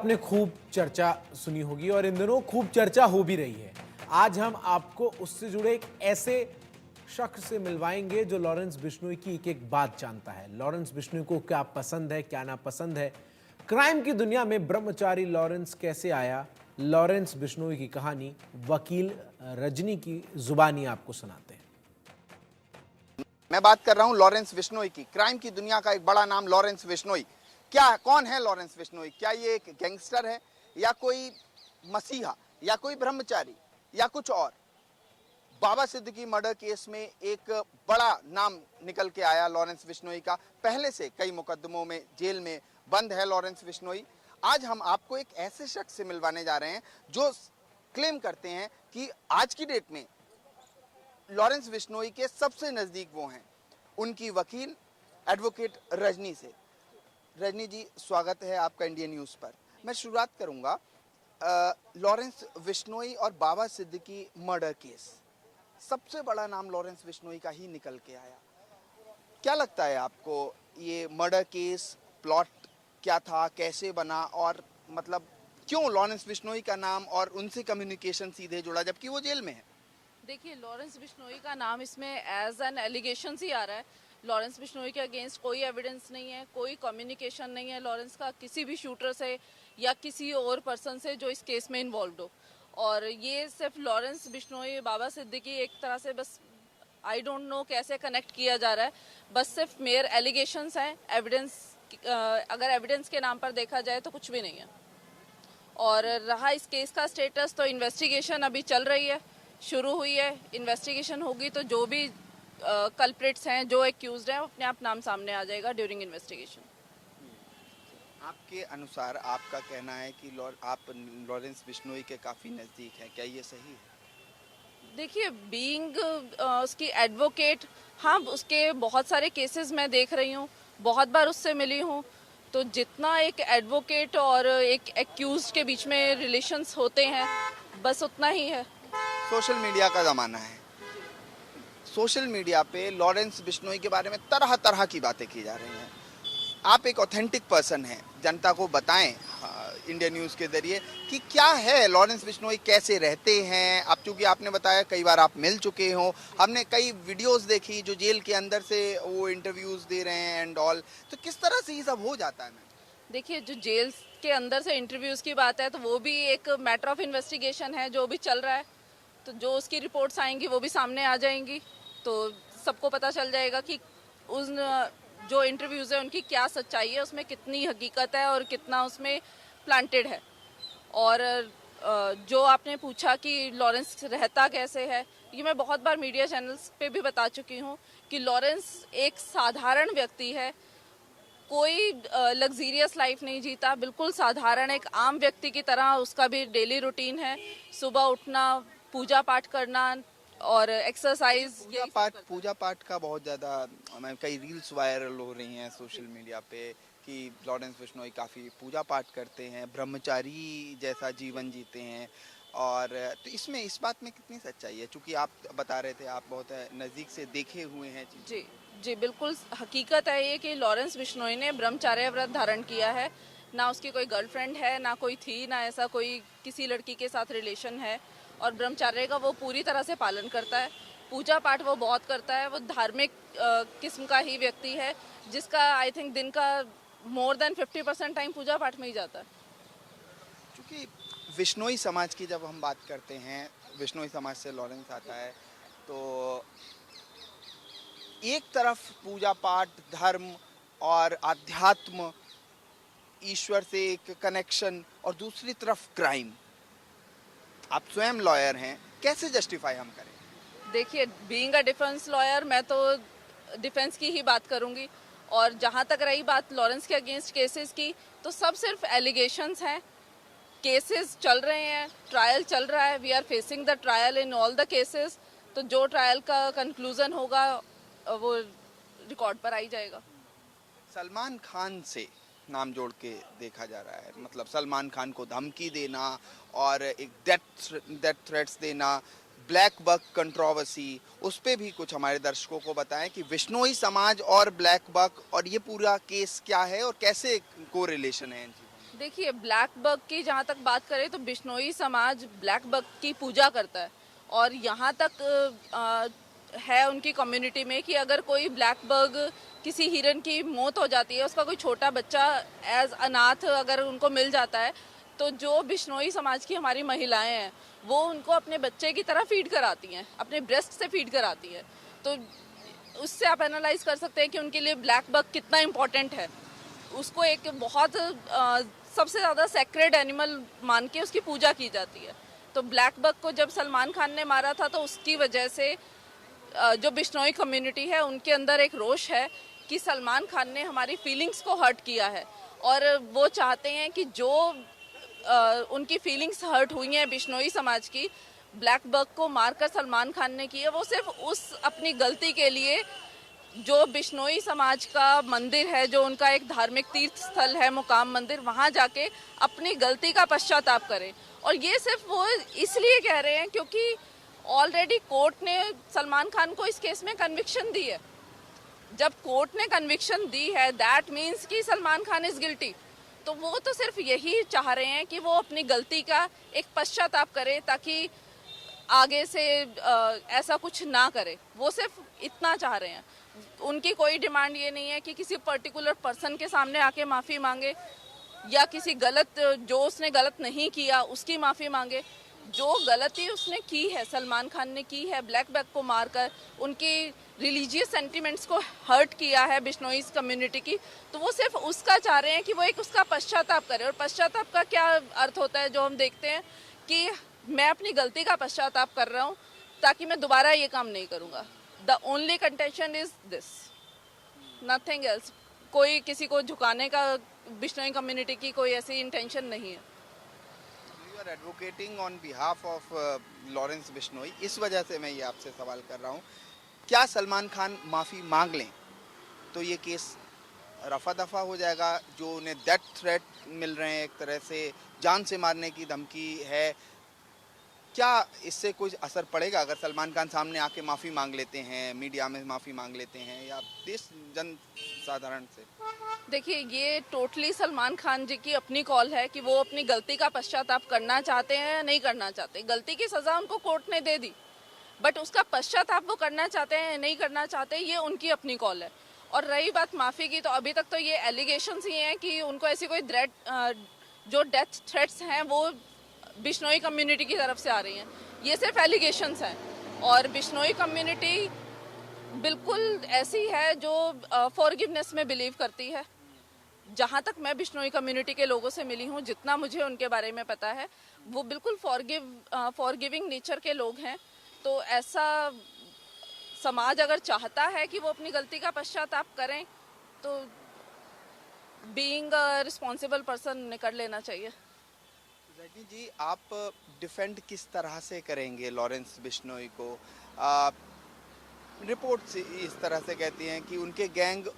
आपने खूब चर्चा सुनी होगी और इन दिनों खूब चर्चा हो भी रही है। आज हम आपको उससे जुड़े एक ऐसे शख्स से मिलवाएंगे जो लॉरेंस बिश्नोई की एक एक बात जानता है। लॉरेंस बिश्नोई को क्या पसंद है, क्या नापसंद है, क्राइम की दुनिया में ब्रह्मचारी लॉरेंस कैसे आया, लॉरेंस बिश्नोई की कहानी वकील रजनी की जुबानी आपको सुनाते हैं। मैं बात कर रहा हूं लॉरेंस बिश्नोई की। क्राइम की दुनिया का एक बड़ा नाम लॉरेंस बिश्नोई। कौन है लॉरेंस बिश्नोई? क्या ये एक गैंगस्टर है या कोई मसीहा या कोई ब्रह्मचारी या कुछ और? बाबा सिद्दीकी मर्डर केस में एक बड़ा नाम निकल के आया लॉरेंस बिश्नोई का। पहले से कई मुकदमों में जेल में बंद है लॉरेंस बिश्नोई। आज हम आपको एक ऐसे शख्स से मिलवाने जा रहे हैं जो क्लेम करते हैं कि आज की डेट में लॉरेंस बिश्नोई के सबसे नजदीक वो हैं, उनकी वकील एडवोकेट रजनी से। रजनी जी, स्वागत है आपका इंडियन न्यूज़ पर। मैं शुरुआत करूंगा लॉरेंस बिश्नोई और बाबा सिद्दीकी मर्डर केस। सबसे बड़ा नाम लॉरेंस बिश्नोई का ही निकल के आया। क्या लगता है आपको, ये मर्डर केस प्लॉट क्या था, कैसे बना, और मतलब क्यों लॉरेंस बिश्नोई का नाम और उनसे कम्युनिकेशन सीधे जुड़ा जबकि वो जेल में है? देखिए, लॉरेंस बिश्नोई का नाम इसमें एज एन एलिगेशन ही आ रहा है। लॉरेंस बिश्नोई के अगेंस्ट कोई एविडेंस नहीं है, कोई कम्युनिकेशन नहीं है लॉरेंस का किसी भी शूटर से या किसी और पर्सन से जो इस केस में इन्वॉल्व हो। और ये सिर्फ लॉरेंस बिश्नोई बाबा सिद्दीकी एक तरह से बस आई डोंट नो कैसे कनेक्ट किया जा रहा है। बस सिर्फ मेयर एलिगेशंस हैं। एविडेंस अगर एविडेंस के नाम पर देखा जाए तो कुछ भी नहीं है। और रहा इस केस का स्टेटस, तो इन्वेस्टिगेशन अभी चल रही है, शुरू हुई है। इन्वेस्टिगेशन होगी तो जो भी कल्प्रिट्स हैं, जो एक्यूज्ड हैं, अपने आप नाम सामने आ जाएगा ड्यूरिंग इन्वेस्टिगेशन। आपके अनुसार आपका कहना है कि आप लॉरेंस बिश्नोई के काफ़ी नज़दीक हैं, क्या ये सही है? देखिए, बीइंग उसकी एडवोकेट, हाँ, उसके बहुत सारे केसेस मैं देख रही हूँ, बहुत बार उससे मिली हूँ। तो जितना एक एडवोकेट और एक एक्यूज्ड के बीच में रिलेशंस होते हैं, बस उतना ही है। सोशल मीडिया का ज़माना है। सोशल मीडिया पे लॉरेंस बिश्नोई के बारे में तरह तरह की बातें की जा रही हैं। आप एक ऑथेंटिक पर्सन हैं, जनता को बताएं इंडियन न्यूज़ के ज़रिए कि क्या है लॉरेंस बिश्नोई, कैसे रहते हैं। अब चूँकि आपने बताया कई बार आप मिल चुके हो, हमने कई वीडियोस देखी जो जेल के अंदर से वो इंटरव्यूज़ दे रहे हैं एंड ऑल, तो किस तरह से ये सब हो जाता है? देखिए, जो जेल के अंदर से इंटरव्यूज़ की बात है तो वो भी एक मैटर ऑफ इन्वेस्टिगेशन है जो भी चल रहा है। तो जो उसकी रिपोर्ट्स आएंगी वो भी सामने आ जाएंगी, तो सबको पता चल जाएगा कि उन जो इंटरव्यूज़ है उनकी क्या सच्चाई है, उसमें कितनी हकीकत है और कितना उसमें प्लांटेड है। और जो आपने पूछा कि लॉरेंस रहता कैसे है, ये मैं बहुत बार मीडिया चैनल्स पे भी बता चुकी हूँ कि लॉरेंस एक साधारण व्यक्ति है। कोई लग्जीरियस लाइफ नहीं जीता, बिल्कुल साधारण एक आम व्यक्ति की तरह उसका भी डेली रूटीन है। सुबह उठना, पूजा पाठ करना और एक्सरसाइज। पूजा पाठ का बहुत ज़्यादा कई रील्स वायरल हो रही हैं सोशल मीडिया पे कि लॉरेंस बिश्नोई काफ़ी पूजा पाठ करते हैं, ब्रह्मचारी जैसा जीवन जीते हैं। और तो इसमें इस बात में कितनी सच्चाई है, चूँकि आप बता रहे थे आप बहुत नज़दीक से देखे हुए हैं? जी जी, बिल्कुल हकीकत है ये कि लॉरेंस बिश्नोई ने ब्रह्मचर्य व्रत धारण किया है। ना उसकी कोई गर्लफ्रेंड है, ना कोई थी, ना ऐसा कोई किसी लड़की के साथ रिलेशन है। और ब्रह्मचर्य का वो पूरी तरह से पालन करता है। पूजा पाठ वो बहुत करता है। वो धार्मिक किस्म का ही व्यक्ति है जिसका आई थिंक दिन का मोर देन 50% टाइम पूजा पाठ में ही जाता है। क्योंकि बिश्नोई समाज की जब हम बात करते हैं, बिश्नोई समाज से लॉरेंस आता है, तो एक तरफ पूजा पाठ, धर्म और आध्यात्म, ईश्वर से एक कनेक्शन, और दूसरी तरफ क्राइम। आप स्वयं लॉयर हैं, कैसे जस्टिफाई हम करें? देखिए, बीइंग अ डिफेंस लॉयर, मैं तो डिफेंस की ही बात करूंगी। और जहां तक रही बात लॉरेंस के अगेंस्ट केसेस की, तो सब सिर्फ एलिगेशंस हैं। केसेस चल रहे हैं, ट्रायल चल रहा है, we are facing the trial in all the cases. तो जो ट्रायल का कंक्लूजन होगा वो रिकॉर्ड पर आई जाएगा। सलमान खान से नाम जोड़ के देखा जा रहा है, मतलब सलमान खान को धमकी देना और एक डेथ थ्रेट्स देना, ब्लैक बक कंट्रोवर्सी, उस पे भी कुछ हमारे दर्शकों को बताएं कि बिश्नोई समाज और ब्लैक बक और ये पूरा केस क्या है और कैसे को रिलेशन है इनकी? देखिए, ब्लैक बग की जहाँ तक बात करें तो बिश्नोई समाज ब्लैक बग की पूजा करता है और यहाँ तक है उनकी कम्युनिटी में कि अगर कोई ब्लैक बग किसी हिरन की मौत हो जाती है, उसका कोई छोटा बच्चा एज अनाथ अगर उनको मिल जाता है, तो जो बिश्नोई समाज की हमारी महिलाएं हैं वो उनको अपने बच्चे की तरह फीड कराती हैं, अपने ब्रेस्ट से फीड कराती है। तो उससे आप एनालाइज कर सकते हैं कि उनके लिए ब्लैक बग कितना इम्पोर्टेंट है। उसको एक बहुत सबसे ज़्यादा सेक्रेड एनिमल मान के उसकी पूजा की जाती है। तो ब्लैक बग को जब सलमान खान ने मारा था तो उसकी वजह से जो बिश्नोई कम्युनिटी है उनके अंदर एक रोष है कि सलमान खान ने हमारी फीलिंग्स को हर्ट किया है और वो चाहते हैं कि जो उनकी फीलिंग्स हर्ट हुई हैं बिश्नोई समाज की, ब्लैक बग को मारकर सलमान खान ने की है, वो सिर्फ उस अपनी गलती के लिए जो बिश्नोई समाज का मंदिर है, जो उनका एक धार्मिक तीर्थ स्थल है मुकाम मंदिर, वहाँ जाके अपनी गलती का पश्चाताप करें। और ये सिर्फ वो इसलिए कह रहे हैं क्योंकि ऑलरेडी कोर्ट ने सलमान खान को इस केस में कन्विक्शन दी है। जब कोर्ट ने कन्विक्शन दी है दैट मीन्स कि सलमान खान इज गिल्टी। तो वो तो सिर्फ यही चाह रहे हैं कि वो अपनी गलती का एक पश्चाताप करे ताकि आगे से ऐसा कुछ ना करे। वो सिर्फ इतना चाह रहे हैं। उनकी कोई डिमांड ये नहीं है कि किसी पर्टिकुलर पर्सन के सामने आके माफ़ी मांगे या किसी गलत जो उसने गलत नहीं किया उसकी माफ़ी मांगे। जो गलती उसने की है, सलमान खान ने की है ब्लैक बग को मारकर उनकी रिलीजियस सेंटिमेंट्स को हर्ट किया है बिश्नोई कम्युनिटी की, तो वो सिर्फ उसका चाह रहे हैं कि वो एक उसका पश्चाताप करे। और पश्चाताप का क्या अर्थ होता है जो हम देखते हैं कि मैं अपनी गलती का पश्चाताप कर रहा हूँ ताकि मैं दोबारा ये काम नहीं करूँगा। The only contention is this, nothing else. कोई किसी को झुकाने का बिश्नोई कम्युनिटी की कोई ऐसी इंटेंशन नहीं है। You are advocating on behalf of Lawrence Bishnoi, इस वजह से मैं ये आपसे सवाल कर रहा हूँ, क्या सलमान खान माफ़ी मांग लें तो ये केस रफा दफा हो जाएगा? जो उन्हें डेथ थ्रेट मिल रहे हैं, एक तरह से जान से मारने की धमकी है, क्या इससे कुछ असर पड़ेगा अगर सलमान खान सामने आके माफ़ी मांग लेते हैं, मीडिया में माफ़ी मांग लेते हैं या देश जन साधारण से? देखिए, ये टोटली सलमान खान जी की अपनी कॉल है कि वो अपनी गलती का पश्चाताप करना चाहते हैं या नहीं करना चाहते। गलती की सज़ा उनको कोर्ट ने दे दी, बट उसका पश्चाताप वो करना चाहते हैं या नहीं करना चाहते, ये उनकी अपनी कॉल है। और रही बात माफ़ी की, तो अभी तक तो ये एलिगेशंस ही हैं कि उनको ऐसी कोई जो डेथ थ्रेट्स हैं वो बिश्नोई कम्युनिटी की तरफ से आ रही हैं। ये सिर्फ एलिगेशंस हैं और बिश्नोई कम्युनिटी बिल्कुल ऐसी है जो फॉरगिवनेस में बिलीव करती है। जहाँ तक मैं बिश्नोई कम्युनिटी के लोगों से मिली हूँ, जितना मुझे उनके बारे में पता है, वो बिल्कुल फॉरगिविंग नेचर के लोग हैं। तो ऐसा समाज अगर चाहता है कि वो अपनी गलती का पश्चाताप करें तो बीइंग अ रिस्पॉन्सिबल पर्सन कर लेना चाहिए। रजनी जी, आप डिफेंड किस तरह से करेंगे लॉरेंस बिश्नोई को? रिपोर्ट्स इस तरह से कहती हैं कि उनके गैंग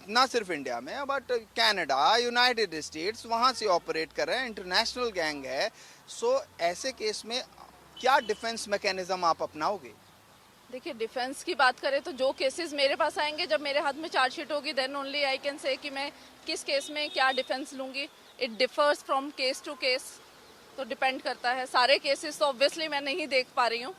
ना सिर्फ इंडिया में बट कनाडा, यूनाइटेड स्टेट्स, वहाँ से ऑपरेट कर रहे हैं, इंटरनेशनल गैंग है। सो ऐसे केस में क्या डिफेंस मैकेनिज्म आप अपनाओगे? देखिए, डिफेंस की बात करें तो जो केसेस मेरे पास आएंगे, जब मेरे हाथ में चार्जशीट होगी, then only I can say कि मैं किस केस में क्या डिफेंस लूँगी। It differs from case to case, तो डिपेंड करता है। सारे केसेस तो ऑब्वियसली मैं नहीं देख पा रही हूँ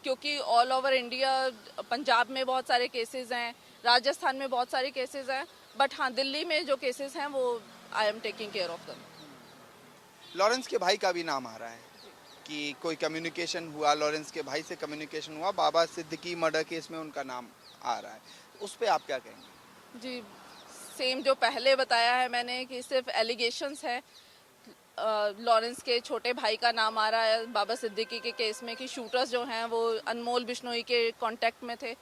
क्योंकि ऑल ओवर इंडिया, पंजाब में बहुत सारे केसेस हैं, राजस्थान में बहुत सारे केसेस हैं, बट हाँ, दिल्ली में जो केसेस हैं वो I am taking care of them. Lawrence के भाई का भी नाम आ रहा है कि कोई कम्युनिकेशन हुआ, लॉरेंस के भाई से कम्युनिकेशन हुआ, बाबा सिद्दीकी मर्डर केस में उनका नाम आ रहा है, उस पर आप क्या कहेंगे? जी, सेम जो पहले बताया है मैंने कि सिर्फ एलिगेशंस है। लॉरेंस के छोटे भाई का नाम आ रहा है बाबा सिद्दीकी के केस में कि शूटर्स जो हैं वो अनमोल बिश्नोई के कांटेक्ट में थे।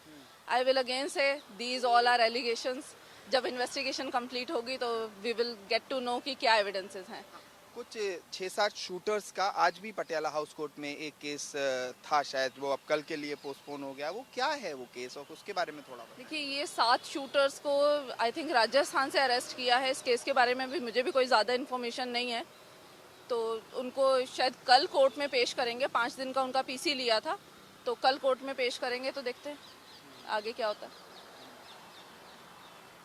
I will again say these all are allegations. जब इन्वेस्टिगेशन कंप्लीट होगी तो we will get to know कि क्या एविडेंसेस हैं। कुछ 6-7 शूटर्स का आज भी पटियाला हाउस कोर्ट में एक केस था, शायद वो अब कल के लिए पोस्टपोन हो गया, वो क्या है वो केस और उसके बारे में थोड़ा बताइए। देखिए, ये 7 शूटर्स को आई थिंक राजस्थान से अरेस्ट किया है। इस केस के बारे में भी मुझे भी कोई ज़्यादा इन्फॉर्मेशन नहीं है, तो उनको शायद कल कोर्ट में पेश करेंगे। 5 दिन का उनका पीसी लिया था, तो कल कोर्ट में पेश करेंगे, तो देखते हैं आगे क्या होता है।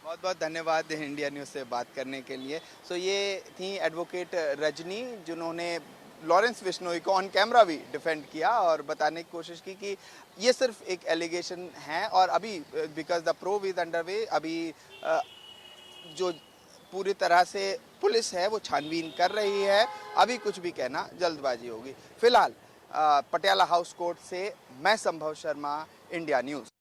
बहुत बहुत धन्यवाद इंडिया न्यूज़ से बात करने के लिए। सो ये थी एडवोकेट रजनी, जिन्होंने लॉरेंस बिश्नोई को ऑन कैमरा भी डिफेंड किया और बताने की कोशिश की कि ये सिर्फ एक एलिगेशन है और अभी because the probe is under way, अभी जो पूरी तरह से पुलिस है वो छानबीन कर रही है, अभी कुछ भी कहना जल्दबाजी होगी। फिलहाल पटियाला हाउस कोर्ट से मैं संभव शर्मा, इंडिया न्यूज़।